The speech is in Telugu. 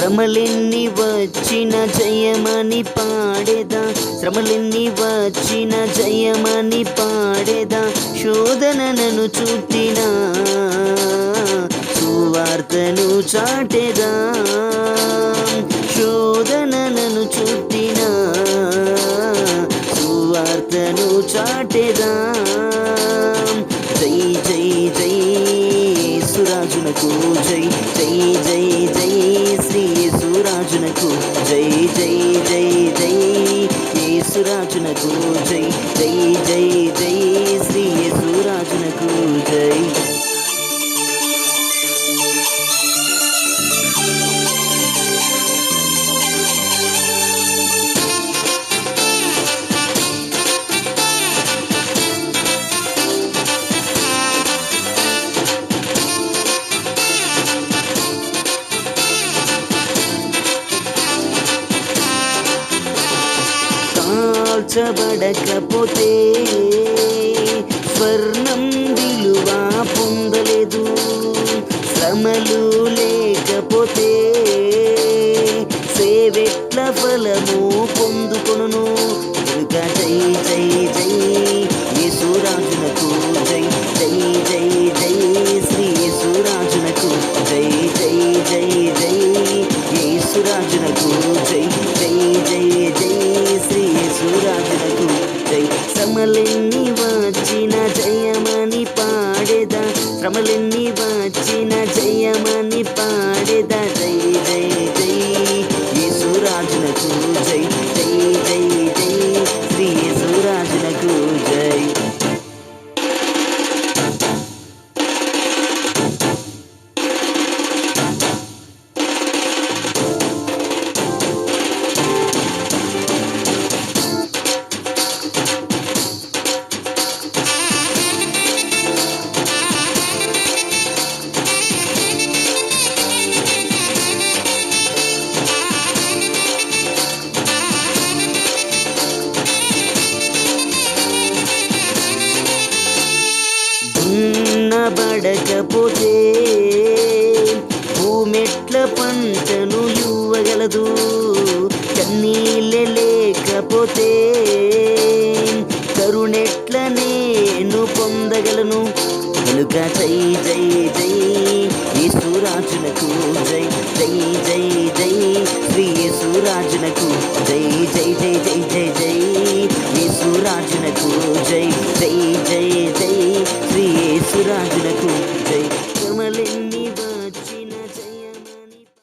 శ్రమలెన్ని వచ్చిన జయమని పాడేదా, శ్రమలెన్ని వచ్చిన జయమని పాడేదా, శోధనను చుట్టిన సువార్తను చాటెదా, శోధనను చుట్టిన సువార్తను చాటెదా. జై జై జై యేసురాజునకు జై, జై జై జై శ్రీ యేసురాజునకు జై, జై జై జై యేసురాజునకు జై, జై జై జై శ్రీ యేసురాజునకు జై. కాల్చబడకపోతే స్వర్ణం విలువ పొందలేదు, శ్రమలు లేకపోతే సేవెట్ల ఫలము పొందుకొనును. కనుక జై జై జై యేసురాజునకు జై, జై జై జై శ్రీ యేసురాజునకు జై, జై జై జై యేసురాజునకు జై, జై జై జై శ్రీ యేసురాజునకు జై. శ్రమలెన్ని వచ్చిన జయమని పాడేదా, శ్రమలెన్ని వచ్చిన జయమని పాడేదా, జై జై జై యేసురాజునకు జై, జై జై జై శ్రీ యేసురాజునకు జై. దున్నబడకపోతే భూమెట్ల పంటను ఇవ్వగలదు, కన్నీళ్ళే లేకపోతే కరుణెట్ల నేను పొందగలను. కనుక జై జై జై యేసురాజునకు జై, జై జై జై శ్రీ యేసురాజునకు జై, జై జై జై జై జై యేసురాజునకు జై, జై జై జై శ్రీ యేసురాజునకు జై.